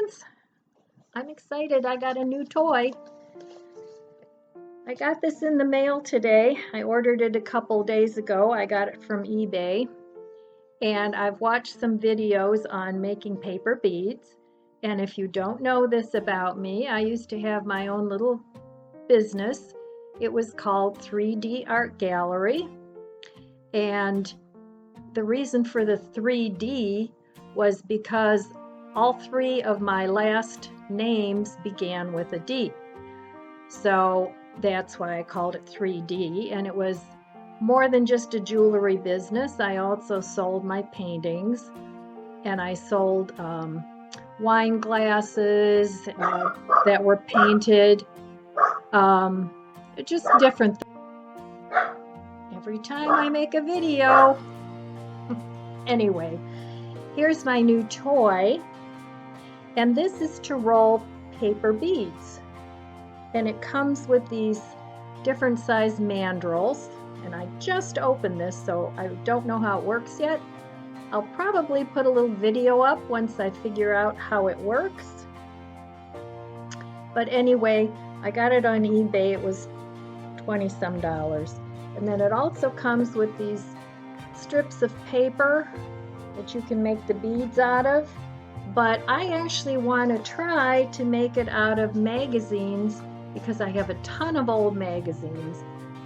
friends, I'm excited. I got a new toy. I got this in the mail today. I ordered it a couple days ago. I got it from eBay. And I've watched some videos on making paper beads. And if you don't know this about me, I used to have my own little business. It was called 3D Art Gallery. And the reason for the 3D was because all three of my last names began with a D. So that's why I called it 3D. And it was more than just a jewelry business. I also sold my paintings, and I sold wine glasses that were painted, just different things. Every time I make a video. Anyway, here's my new toy, and this is to roll paper beads. And it comes with these different size mandrels, and I just opened this, so I don't know how it works yet. I'll probably put a little video up once I figure out how it works. But anyway, I got it on eBay. It was $20-some. And then it also comes with these strips of paper that you can make the beads out of. But I actually want to try to make it out of magazines because I have a ton of old magazines.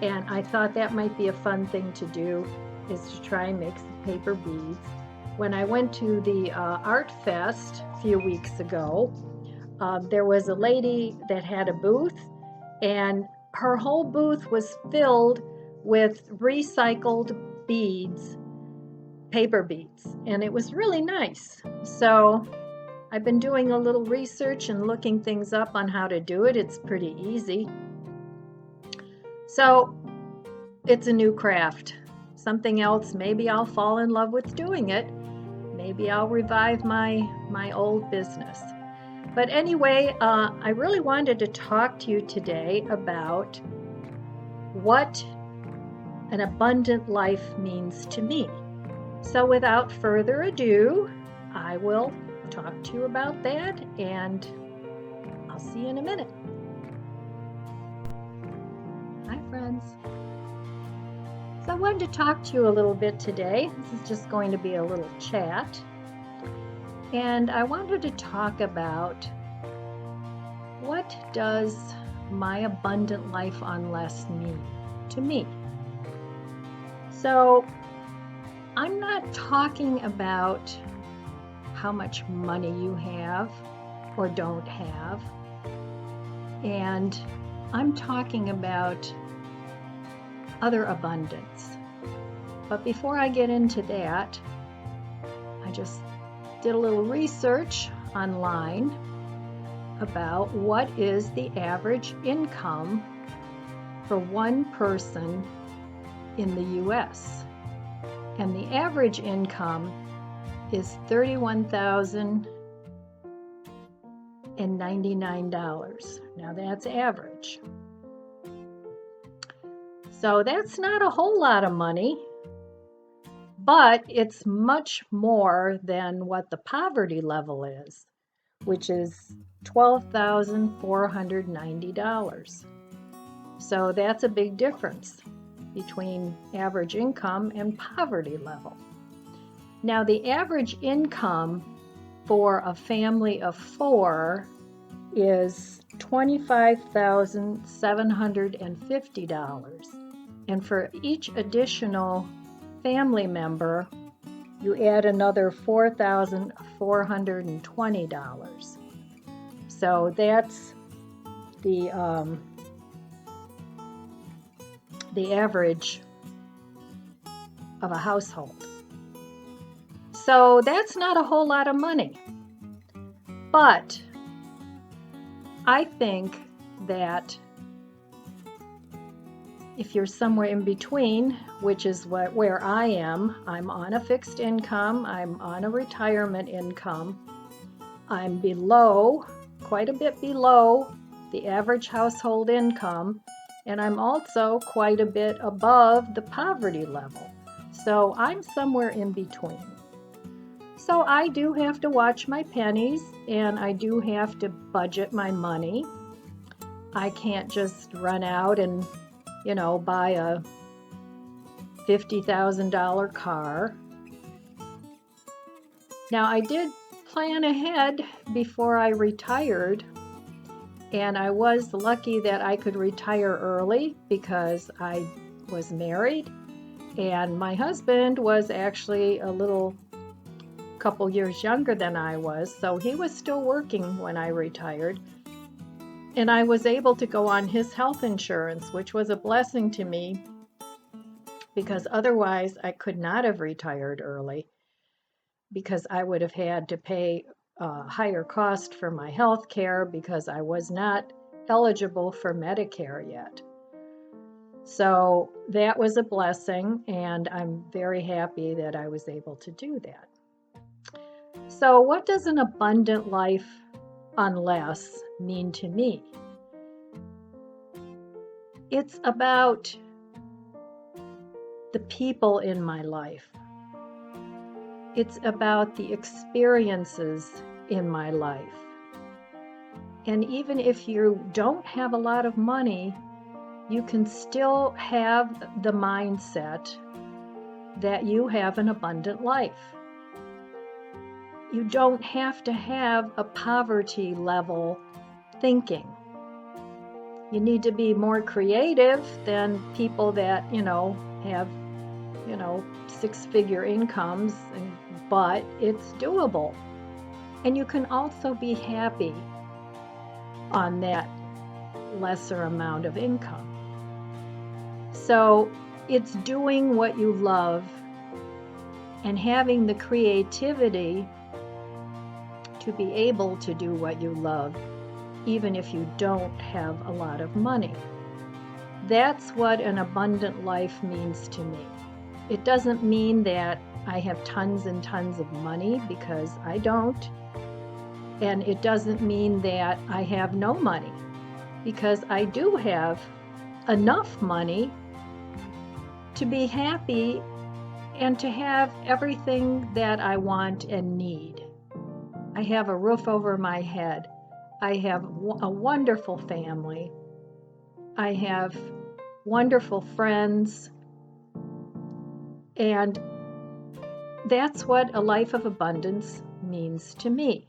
And I thought that might be a fun thing to do, is to try and make some paper beads. When I went to the Art Fest a few weeks ago, there was a lady that had a booth, and her whole booth was filled with recycled beads, paper beads, and it was really nice. So I've been doing a little research and looking things up on how to do it. It's pretty easy. So it's a new craft. Something else, maybe I'll fall in love with doing it. Maybe I'll revive my old business. But anyway, I really wanted to talk to you today about what an abundant life means to me. So without further ado, I will talk to you about that, and I'll see you in a minute. Hi, friends. So I wanted to talk to you a little bit today. This is just going to be a little chat. And I wanted to talk about what does my abundant life on less mean to me. So I'm not talking about how much money you have or don't have. And I'm talking about other abundance. But before I get into that, I just did a little research online about what is the average income for one person in the US. And the average income is $31,099. Now that's average. So that's not a whole lot of money, but it's much more than what the poverty level is, which is $12,490. So that's a big difference between average income and poverty level. Now, the average income for a family of 4 is $25,750. And for each additional family member, you add another $4,420. So that's the average of a household. So that's not a whole lot of money. But I think that if you're somewhere in between, which is where I am, I'm on a fixed income, I'm on a retirement income, I'm below, quite a bit below the average household income, and I'm also quite a bit above the poverty level. So I'm somewhere in between. So I do have to watch my pennies, and I do have to budget my money. I can't just run out and, buy a $50,000 car. Now, I did plan ahead before I retired, and I was lucky that I could retire early because I was married, and my husband was actually a couple years younger than I was, so he was still working when I retired. And I was able to go on his health insurance, which was a blessing to me because otherwise I could not have retired early because I would have had to pay a higher cost for my health care because I was not eligible for Medicare yet. So that was a blessing, and I'm very happy that I was able to do that. So what does an abundant life unless mean to me? It's about the people in my life. It's about the experiences in my life. And even if you don't have a lot of money, you can still have the mindset that you have an abundant life. You don't have to have a poverty level thinking. You need to be more creative than people that, have, six-figure incomes, but it's doable. And you can also be happy on that lesser amount of income. So it's doing what you love and having the creativity to be able to do what you love, even if you don't have a lot of money. That's what an abundant life means to me. It doesn't mean that I have tons and tons of money, because I don't. And it doesn't mean that I have no money, because I do have enough money to be happy and to have everything that I want and need. I have a roof over my head. I have a wonderful family. I have wonderful friends. And that's what a life of abundance means to me.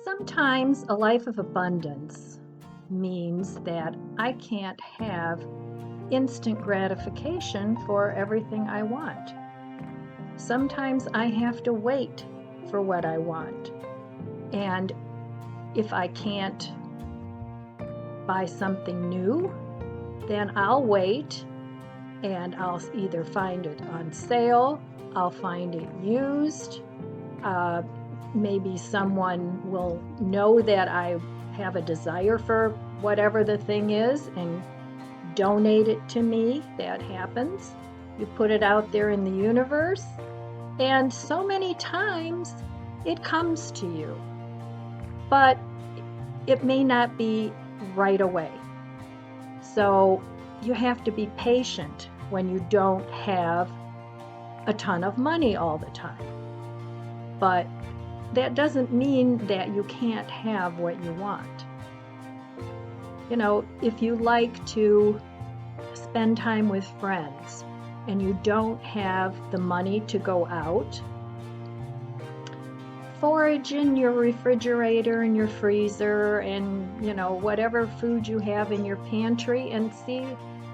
Sometimes a life of abundance means that I can't have instant gratification for everything I want. Sometimes I have to wait for what I want. And if I can't buy something new, then I'll wait, and I'll either find it on sale, I'll find it used, maybe someone will know that I have a desire for whatever the thing is and donate it to me. That happens. You put it out there in the universe, and so many times it comes to you. But it may not be right away. So you have to be patient when you don't have a ton of money all the time. But that doesn't mean that you can't have what you want. If you like to spend time with friends and you don't have the money to go out, forage in your refrigerator and your freezer and, whatever food you have in your pantry, and see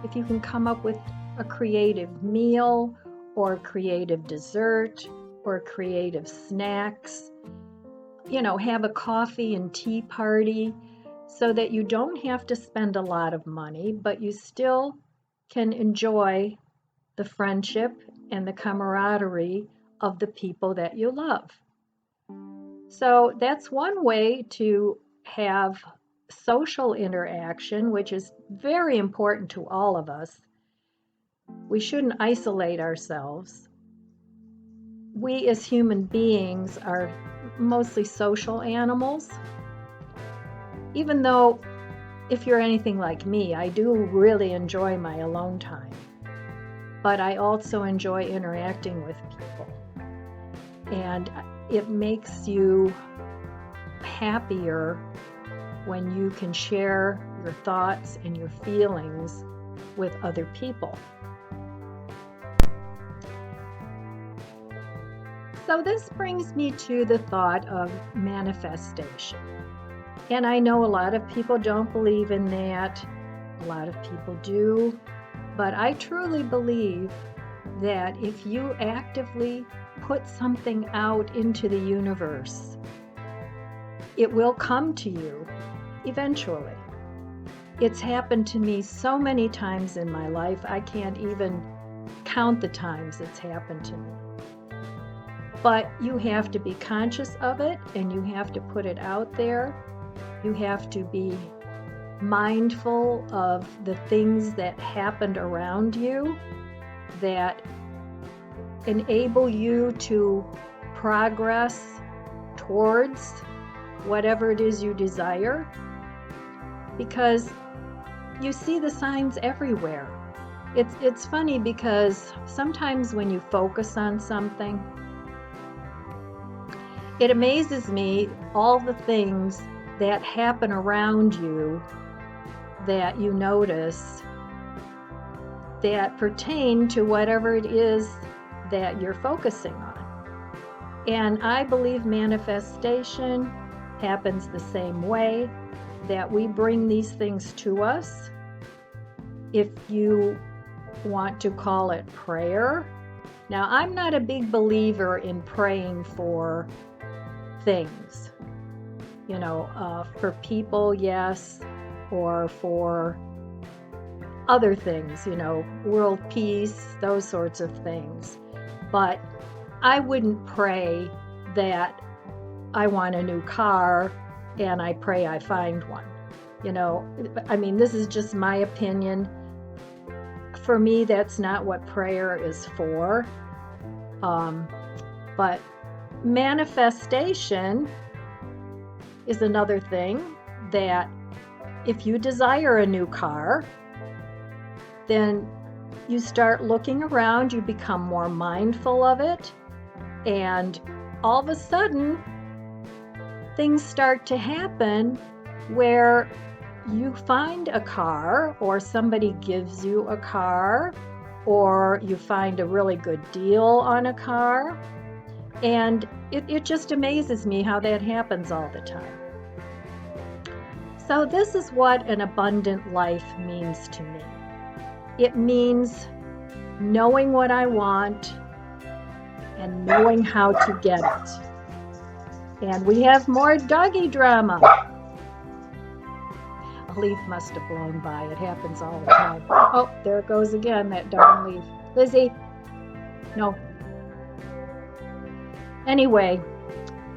if you can come up with a creative meal or a creative dessert or creative snacks. Have a coffee and tea party so that you don't have to spend a lot of money, but you still can enjoy the friendship and the camaraderie of the people that you love. So that's one way to have social interaction, which is very important to all of us. We shouldn't isolate ourselves. We as human beings are mostly social animals. Even though, if you're anything like me, I do really enjoy my alone time. but I also enjoy interacting with people. And it makes you happier when you can share your thoughts and your feelings with other people. So this brings me to the thought of manifestation. And I know a lot of people don't believe in that. A lot of people do. But I truly believe that if you actively put something out into the universe, it will come to you eventually. It's happened to me so many times in my life, I can't even count the times it's happened to me. But you have to be conscious of it, and you have to put it out there. You have to be mindful of the things that happened around you that enable you to progress towards whatever it is you desire, because you see the signs everywhere. It's funny because sometimes when you focus on something, it amazes me all the things that happen around you that you notice that pertain to whatever it is that you're focusing on. And I believe manifestation happens the same way, that we bring these things to us. If you want to call it prayer. Now, I'm not a big believer in praying for things. For people, yes, or for other things, world peace, those sorts of things. But I wouldn't pray that I want a new car and I pray I find one. This is just my opinion. For me, that's not what prayer is for. But manifestation is another thing, that if you desire a new car, then you start looking around, you become more mindful of it, and all of a sudden things start to happen where you find a car, or somebody gives you a car, or you find a really good deal on a car. And it just amazes me how that happens all the time. So this is what an abundant life means to me. It means knowing what I want and knowing how to get it. And we have more doggy drama. A leaf must have blown by. It happens all the time. Oh, there it goes again, that darn leaf. Lizzie, no. Anyway,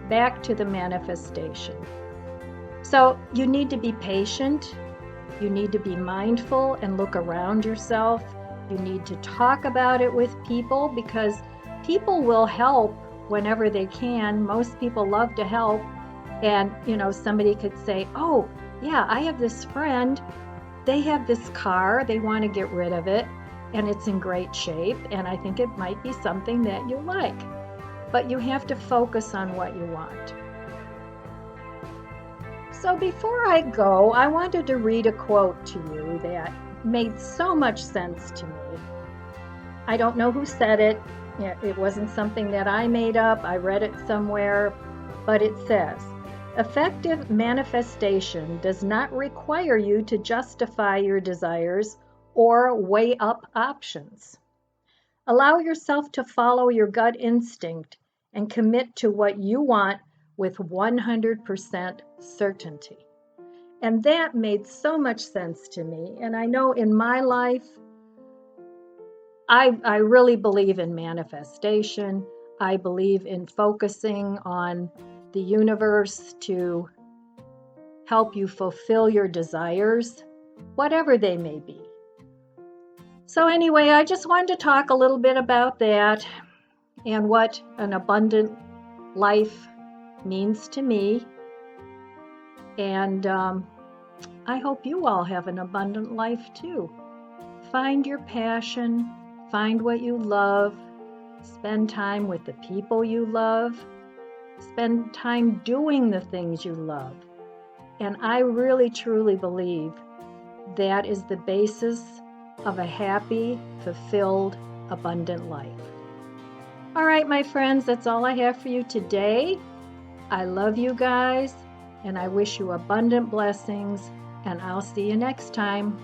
back to the manifestation. So you need to be patient. You need to be mindful and look around yourself. You need to talk about it with people, because people will help whenever they can. Most people love to help. And, somebody could say, oh, yeah, I have this friend. They have this car. They want to get rid of it, and it's in great shape. And I think it might be something that you like. But you have to focus on what you want. So before I go, I wanted to read a quote to you that made so much sense to me. I don't know who said it. It wasn't something that I made up. I read it somewhere. But it says, effective manifestation does not require you to justify your desires or weigh up options. Allow yourself to follow your gut instinct and commit to what you want with 100% certainty. And that made so much sense to me. And I know in my life, I really believe in manifestation. I believe in focusing on the universe to help you fulfill your desires, whatever they may be. So anyway, I just wanted to talk a little bit about that and what an abundant life means to me. And I hope you all have an abundant life too. Find your passion, Find what you love. Spend time with the people you love. Spend time doing the things you love. And I really, truly believe that is the basis of a happy, fulfilled, abundant life. All right, my friends, that's all I have for you today. I love you guys, and I wish you abundant blessings, and I'll see you next time.